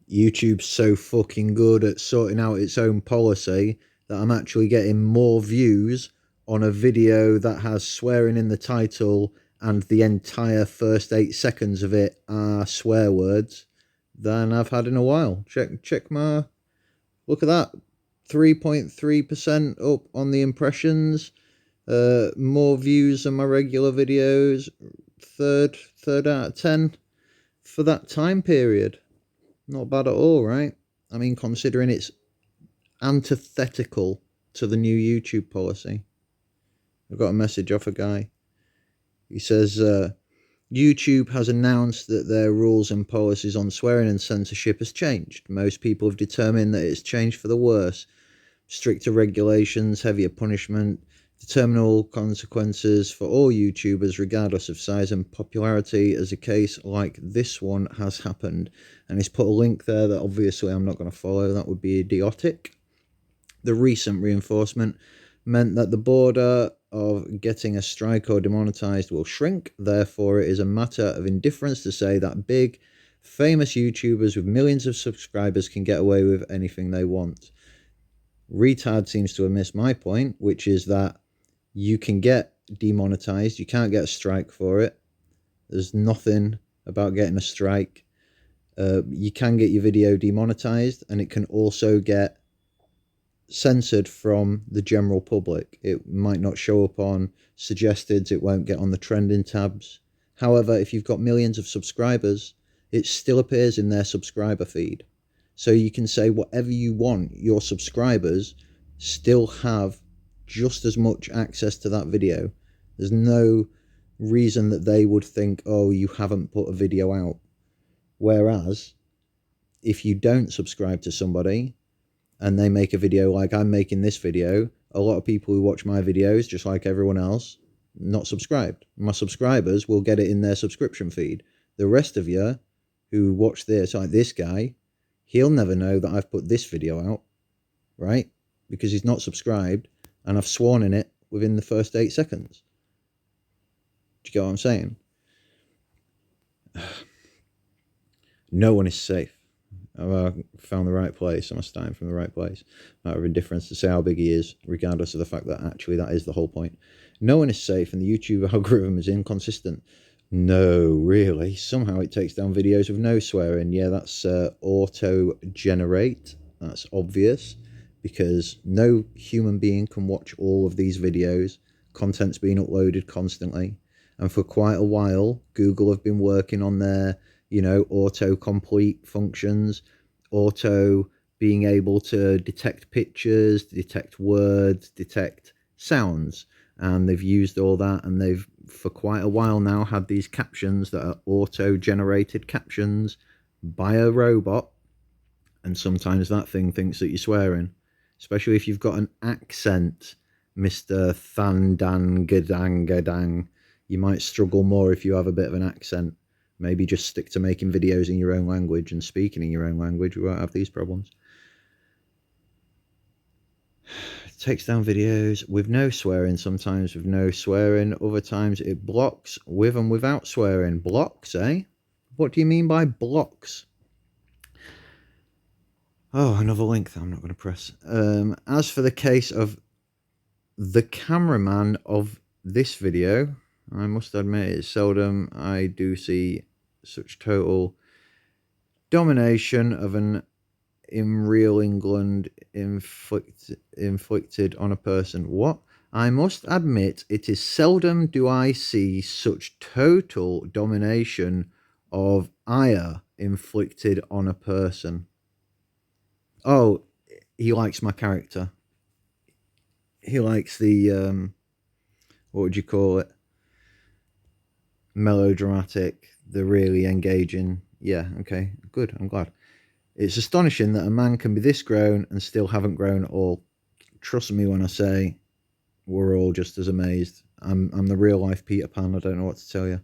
YouTube's so fucking good at sorting out its own policy that I'm actually getting more views on a video that has swearing in the title and the entire first 8 seconds of it are swear words than I've had in a while. Check my, look at that, 3.3% up on the impressions. More views than my regular videos. Third out of 10 for that time period. Not bad at all, right? I mean, considering it's antithetical to the new YouTube policy. I've got a message off a guy. He says, YouTube has announced that their rules and policies on swearing and censorship has changed. Most people have determined that it's changed for the worse. Stricter regulations, heavier punishment, determinable consequences for all YouTubers regardless of size and popularity, as a case like this one has happened. And he's put a link there that obviously I'm not going to follow. That would be idiotic. The recent reinforcement meant that the border of getting a strike or demonetized will shrink. Therefore, it is a matter of indifference to say that big, famous YouTubers with millions of subscribers can get away with anything they want. Retard seems to have missed my point, which is that you can get demonetized. You can't get a strike for it. There's nothing about getting a strike. You can get your video demonetized, and it can also get censored from the general public. It might not show up on suggested. It won't get on the trending tabs. However, if you've got millions of subscribers, it still appears in their subscriber feed. So you can say whatever you want. Your subscribers still have just as much access to that video. There's no reason that they would think, oh, you haven't put a video out. Whereas if you don't subscribe to somebody and they make a video like I'm making this video, a lot of people who watch my videos, just like everyone else, not subscribed. My subscribers will get it in their subscription feed. The rest of you who watch this, like this guy, he'll never know that I've put this video out, right? Because he's not subscribed and I've sworn in it within the first 8 seconds. Do you get what I'm saying? No one is safe. I've found the right place. I'm starting from the right place. Matter of indifference to say how big he is, regardless of the fact that actually that is the whole point. No one is safe, and the YouTube algorithm is inconsistent. No, really. Somehow it takes down videos with no swearing. Yeah, that's auto-generate. That's obvious, because no human being can watch all of these videos. Content's being uploaded constantly. And for quite a while, Google have been working on their, auto-complete functions, auto being able to detect pictures, detect words, detect sounds. And they've used all that, and they've, for quite a while now, had these captions that are auto-generated captions by a robot. And sometimes that thing thinks that you're swearing, especially if you've got an accent, Mr. Thandangadang. You might struggle more if you have a bit of an accent. Maybe just stick to making videos in your own language and speaking in your own language. We won't have these problems. It takes down videos with no swearing, sometimes with no swearing. Other times it blocks with and without swearing. Blocks, eh? What do you mean by blocks? Oh, another link that I'm not going to press. As for the case of the cameraman of this video, I must admit it's seldom I do see such total domination of an in real England inflicted on a person. What? I must admit it is seldom do I see such total domination of ire inflicted on a person. Oh, he likes my character. He likes the, what would you call it? Melodramatic, the really engaging. Yeah, okay, good, I'm glad. It's astonishing that a man can be this grown and still haven't grown at all. Trust me when I say we're all just as amazed. I'm the real life Peter Pan, I don't know what to tell you.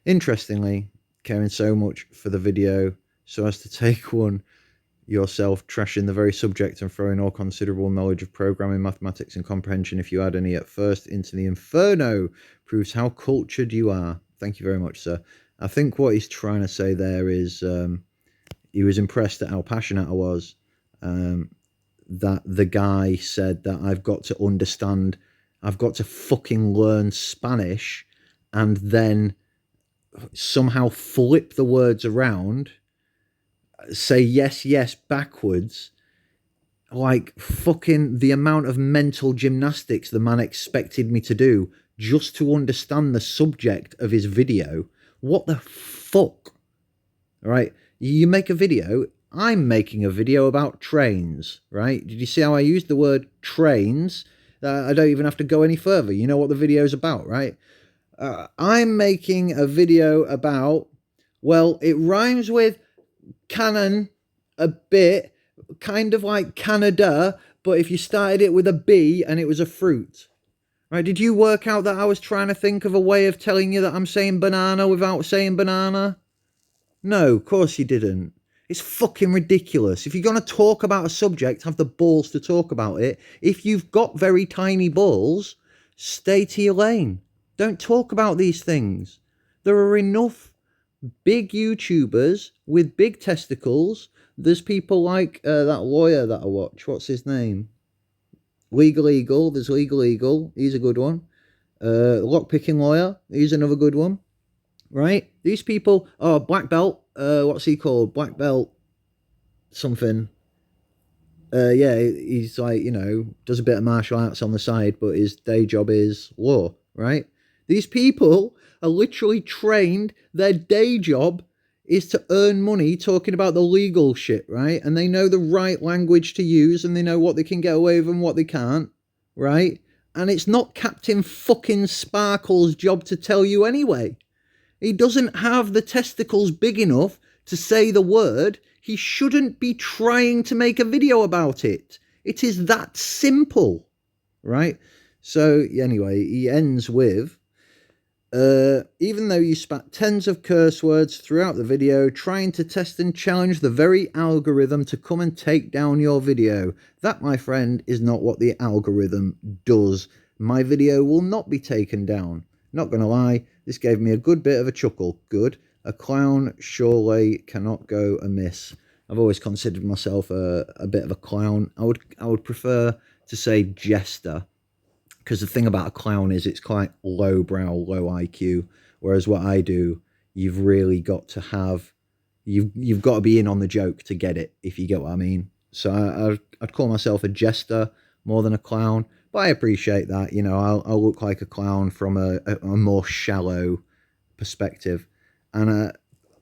Interestingly, caring so much for the video so as to take one yourself, trashing the very subject and throwing all considerable knowledge of programming, mathematics and comprehension, if you had any at first, into the inferno, proves how cultured you are. Thank you very much, sir. I think what he's trying to say there is, he was impressed at how passionate I was. That the guy said that I've got to fucking learn Spanish and then somehow flip the words around, say yes, yes backwards. Like fucking the amount of mental gymnastics the man expected me to do just to understand the subject of his video. What the fuck? Right? You make a video. I'm making a video about trains, right? Did you see how I used the word trains? I don't even have to go any further. You know what the video's about, right? I'm making a video about, well, it rhymes with canon a bit, kind of like Canada, but if you started it with a B and it was a fruit. Right, did you work out that I was trying to think of a way of telling you that I'm saying banana without saying banana? No, of course you didn't. It's fucking ridiculous. If you're going to talk about a subject, have the balls to talk about it. If you've got very tiny balls, stay to your lane. Don't talk about these things. There are enough big YouTubers with big testicles. There's people like that lawyer that I watch. What's his name? Legal Eagle. There's Legal Eagle. He's a good one. Lockpicking lawyer. He's another good one. Right? These people. Oh, Black Belt. What's he called? Black Belt something. Yeah, he's like, does a bit of martial arts on the side, but his day job is law, right? These people are literally trained. Their day job is to earn money talking about the legal shit, right? And they know the right language to use, and they know what they can get away with and what they can't, right? And it's not Captain fucking Sparkle's job to tell you anyway. He doesn't have the testicles big enough to say the word. He shouldn't be trying to make a video about it. It is that simple, right? So anyway, he ends with, even though you spat tens of curse words throughout the video, trying to test and challenge the very algorithm to come and take down your video. That, my friend, is not what the algorithm does. My video will not be taken down. Not gonna lie, this gave me a good bit of a chuckle. Good. A clown surely cannot go amiss. I've always considered myself a bit of a clown. I would prefer to say jester, because the thing about a clown is it's quite lowbrow, low IQ. Whereas what I do, you've really got to have, you've got to be in on the joke to get it, if you get what I mean. So I'd call myself a jester more than a clown. But I appreciate that, I'll look like a clown from a more shallow perspective. And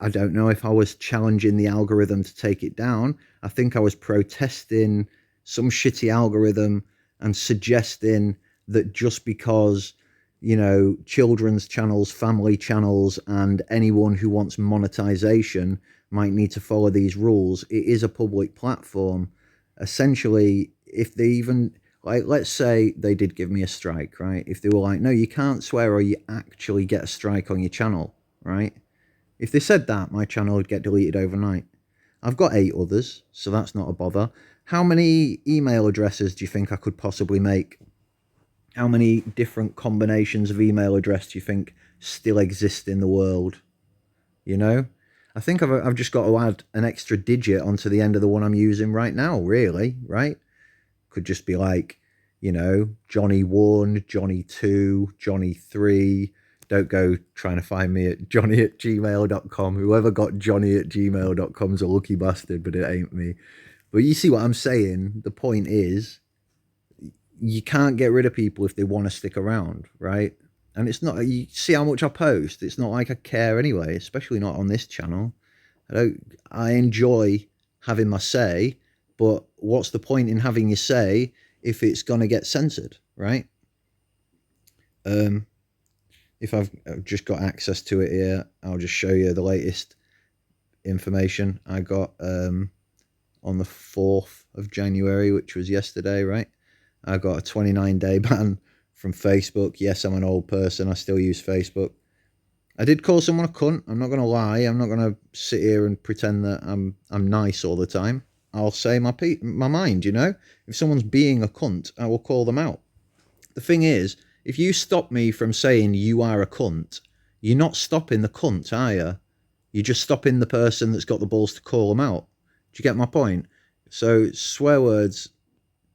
I don't know if I was challenging the algorithm to take it down. I think I was protesting some shitty algorithm and suggesting that just because, children's channels, family channels, and anyone who wants monetization might need to follow these rules, it is a public platform. Essentially, if they even... Like, let's say they did give me a strike, right? If they were like, no, you can't swear or you actually get a strike on your channel, right? If they said that, my channel would get deleted overnight. I've got 8 others, so that's not a bother. How many email addresses do you think I could possibly make? How many different combinations of email address do you think still exist in the world? I think I've just got to add an extra digit onto the end of the one I'm using right now, really, right? Could just be like, Johnny 1, Johnny 2, Johnny 3. Don't go trying to find me at johnny@gmail.com. Whoever got johnny@gmail.com is a lucky bastard, but it ain't me. But you see what I'm saying? The point is, you can't get rid of people if they want to stick around, right? And it's not, you see how much I post. It's not like I care anyway, especially not on this channel. I enjoy having my say, but what's the point in having your say if it's going to get censored, right? If I've just got access to it here, I'll just show you the latest information I got on the 4th of January, which was yesterday, right? I got a 29-day ban from Facebook. Yes, I'm an old person. I still use Facebook. I did call someone a cunt. I'm not going to lie. I'm not going to sit here and pretend that I'm nice all the time. I'll say my mind, If someone's being a cunt, I will call them out. The thing is, if you stop me from saying you are a cunt, you're not stopping the cunt, are you? You're just stopping the person that's got the balls to call them out. Do you get my point? So swear words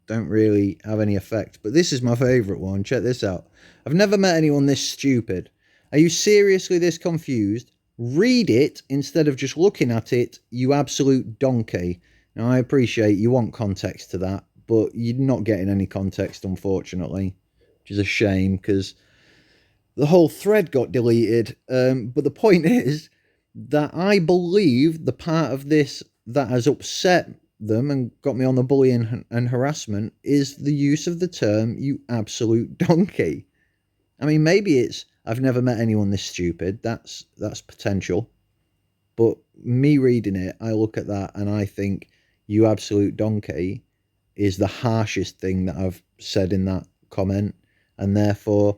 don't really have any effect. But this is my favourite one. Check this out. I've never met anyone this stupid. Are you seriously this confused? Read it instead of just looking at it, you absolute donkey. Now, I appreciate you want context to that, but you're not getting any context, unfortunately, which is a shame because the whole thread got deleted. But the point is that I believe the part of this that has upset them and got me on the bullying and harassment is the use of the term "you absolute donkey." I mean, maybe it's I've never met anyone this stupid. That's potential. But me reading it, I look at that and I think "you absolute donkey" is the harshest thing that I've said in that comment, and therefore,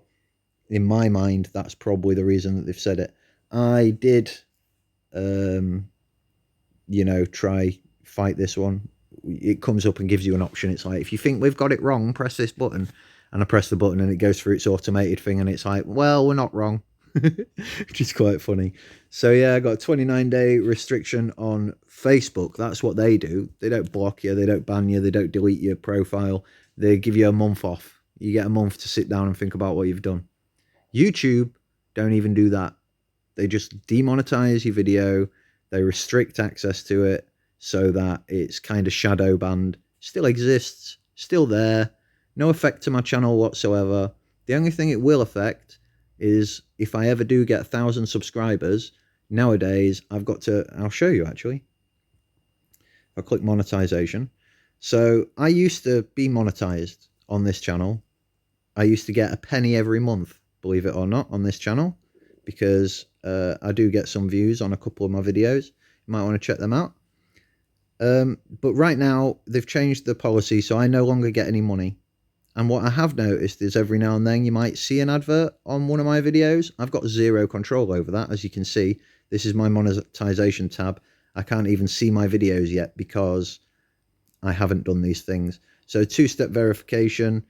in my mind, that's probably the reason that they've said it. I did, try fight this one. It comes up and gives you an option. It's like, if you think we've got it wrong, press this button. And I press the button and it goes through its automated thing and it's like, well, we're not wrong. Which is quite funny. So yeah, I got a 29-day restriction on Facebook. That's what they do. They don't block you, they don't ban you, they don't delete your profile. They give you a month off. You get a month to sit down and think about what you've done. YouTube don't even do that. They just demonetize your video. They restrict access to it so that it's kind of shadow banned. Still exists, still there. No effect to my channel whatsoever. The only thing it will affect is if I ever do get 1,000 subscribers. Nowadays, I'll show you actually. I'll click monetization. So I used to be monetized on this channel. I used to get a penny every month, believe it or not, on this channel, because I do get some views on a couple of my videos. You might want to check them out. But right now, they've changed the policy, so I no longer get any money. And what I have noticed is every now and then you might see an advert on one of my videos. I've got zero control over that. As you can see, this is my monetization tab. I can't even see my videos yet because I haven't done these things. So two-step verification,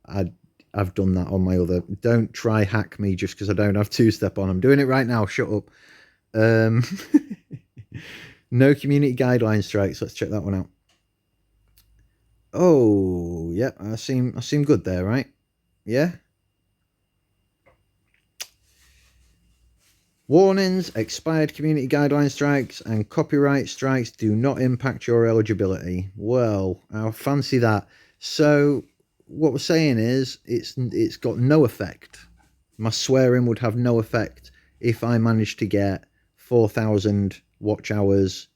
I've done that on my other. Don't try hack me just because I don't have two-step on. I'm doing it right now. Shut up. No community guideline strikes. Let's check that one out. Oh, yeah, I seem good there, right? Yeah. Warnings, expired community guideline strikes, and copyright strikes do not impact your eligibility. Well, I fancy that. So what we're saying is it's got no effect. My swearing would have no effect if I managed to get 4,000 watch hours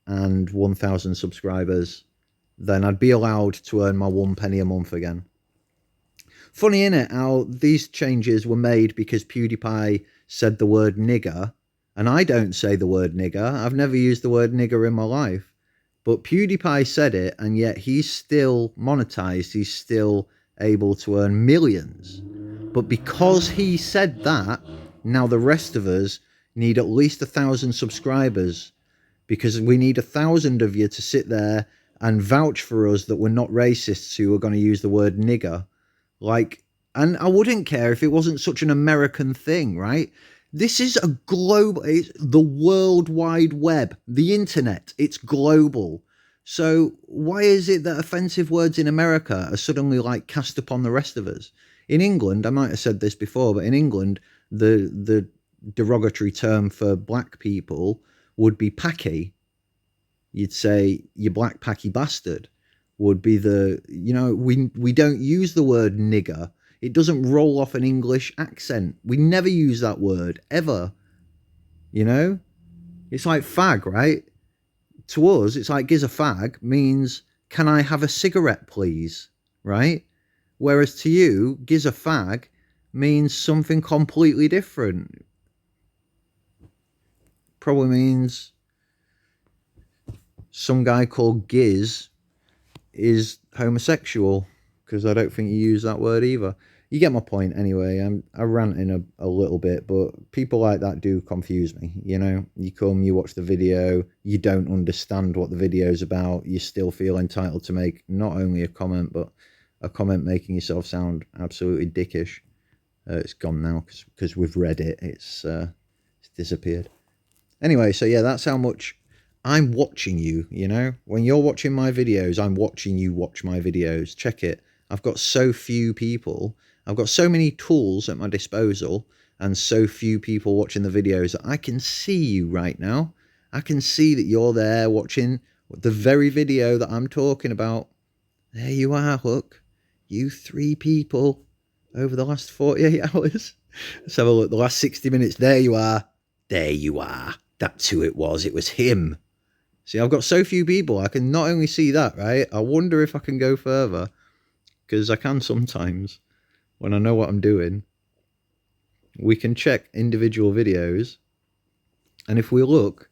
and 1,000 subscribers. Then I'd be allowed to earn my 1 penny a month again. Funny, innit, how these changes were made because PewDiePie said the word nigger, and I don't say the word nigger. I've never used the word nigger in my life. But PewDiePie said it, and yet he's still monetized. He's still able to earn millions. But because he said that, now the rest of us need at least 1,000 subscribers, because we need 1,000 of you to sit there and vouch for us that we're not racists who are going to use the word nigger. Like, and I wouldn't care if it wasn't such an American thing, right? This is a global, it's the World Wide Web, the internet, it's global. So why is it that offensive words in America are suddenly like cast upon the rest of us? In England, I might have said this before, but in England, the derogatory term for black people would be packy. You'd say, you black packy bastard, would be the, we don't use the word nigger. It doesn't roll off an English accent. We never use that word, ever. It's like fag, right? To us, it's like giz a fag means, can I have a cigarette, please? Right? Whereas to you, giz a fag means something completely different. Probably means some guy called Giz is homosexual, because I don't think you use that word either. You get my point anyway. I'm ranting a little bit, but people like that do confuse me. You come, you watch the video, you don't understand what the video's about, you still feel entitled to make not only a comment, but a comment making yourself sound absolutely dickish. It's gone now because we've read it. It's disappeared. Anyway, so yeah, that's how much I'm watching you, you know? When you're watching my videos, I'm watching you watch my videos. Check it. I've got so few people. I've got so many tools at my disposal and so few people watching the videos that I can see you right now. I can see that you're there watching the very video that I'm talking about. There you are, look. You 3 people over the last 48 hours. Let's have a look. The last 60 minutes. There you are. There you are. That's who it was. It was him. See, I've got so few people. I can not only see that, right? I wonder if I can go further. Because I can sometimes. When I know what I'm doing. We can check individual videos. And if we look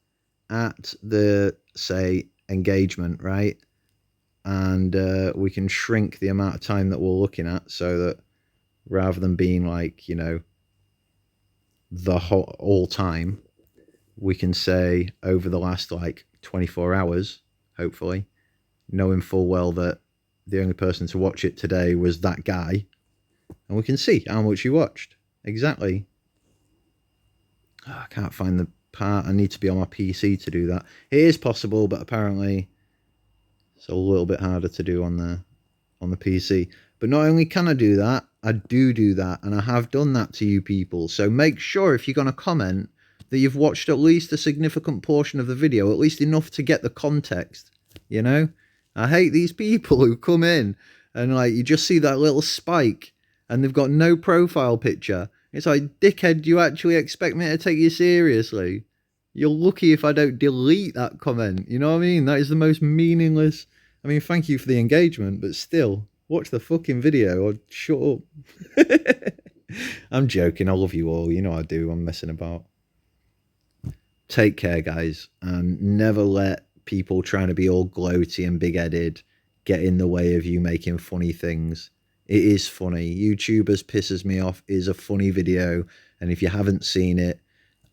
at the, say, engagement, right? And we can shrink the amount of time that we're looking at so that rather than being like, you know, the whole all time, we can say over the last like 24 hours, hopefully, knowing full well that the only person to watch it today was that guy, and we can see how much you watched. Exactly. Oh, I can't find the part. I need to be on my PC to do that. It is possible, but apparently it's a little bit harder to do on the PC. But not only can I do that, I do that, and I have done that to you people. So make sure if you're going to comment that you've watched at least a significant portion of the video, at least enough to get the context, you know? I hate these people who come in and like you just see that little spike and they've got no profile picture. It's like, dickhead, do you actually expect me to take you seriously? You're lucky if I don't delete that comment. You know what I mean? That is the most meaningless. I mean, thank you for the engagement, but still, watch the fucking video or shut up. I'm joking. I love you all. You know I do. I'm messing about. Take care, guys, and never let people trying to be all gloaty and big-headed get in the way of you making funny things. It is funny. YouTubers pisses me off is a funny video, and if you haven't seen it,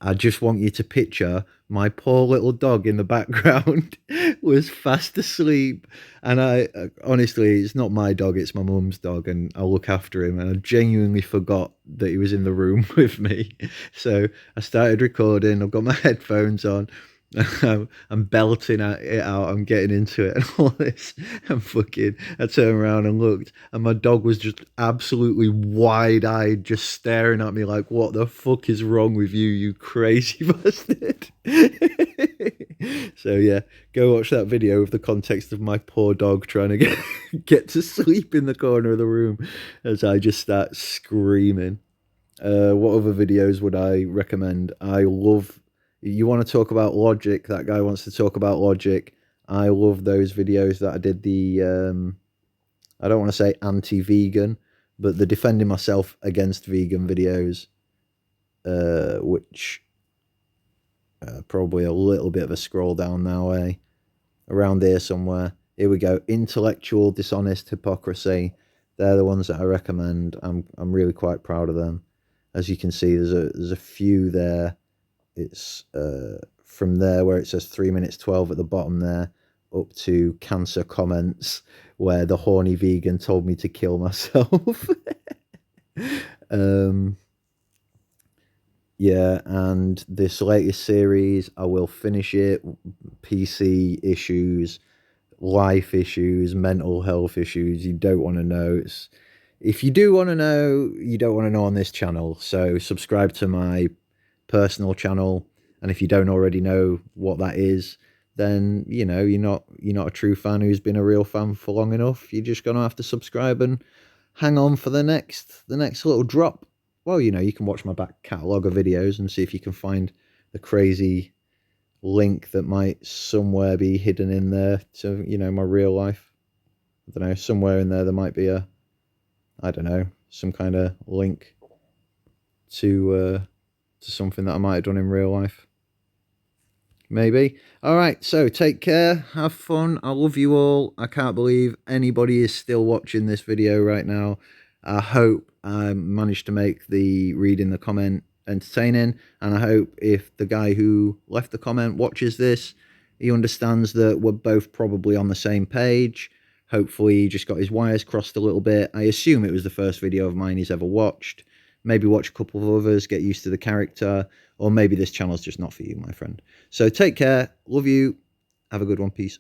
I just want you to picture my poor little dog in the background was fast asleep. And I honestly, it's not my dog, it's my mum's dog, and I look after him. And I genuinely forgot that he was in the room with me. So I started recording. I've got my headphones on. I'm belting it out. I'm getting into it and all this. And fucking, I turned around and looked, and my dog was just absolutely wide-eyed, just staring at me like, "What the fuck is wrong with you, you crazy bastard?" So yeah, go watch that video with the context of my poor dog trying to get to sleep in the corner of the room as I just start screaming. What other videos would I recommend? I love. You want to talk about logic? That guy wants to talk about logic. I love those videos that I did. The I don't want to say anti-vegan, but the defending myself against vegan videos, which probably a little bit of a scroll down now, around here somewhere. Here we go. Intellectual dishonest hypocrisy. They're the ones that I recommend. I'm really quite proud of them. As you can see, there's a few there. It's from there where it says 3 minutes 12 at the bottom there up to cancer comments where the horny vegan told me to kill myself. Yeah, and this latest series, I will finish it. PC issues, life issues, mental health issues. You don't want to know. If you do want to know, you don't want to know on this channel. So subscribe to my personal channel, and if you don't already know what that is, then you know you're not a true fan who's been a real fan for long enough. You're just gonna have to subscribe and hang on for the next little drop. Well, you know, you can watch my back catalogue of videos and see if you can find the crazy link that might somewhere be hidden in there to, you know, my real life. I don't know, somewhere in there might be I don't know, some kind of link to something that I might have done in real life. Maybe. All right, so take care, have fun. I love you all. I can't believe anybody is still watching this video right now. I hope I managed to make the reading the comment entertaining, and I hope if the guy who left the comment watches this, he understands that we're both probably on the same page. Hopefully he just got his wires crossed a little bit. I assume it was the first video of mine he's ever watched, maybe watch a couple of others, get used to the character, or maybe this channel's just not for you, my friend. So take care. Love you. Have a good one. Peace.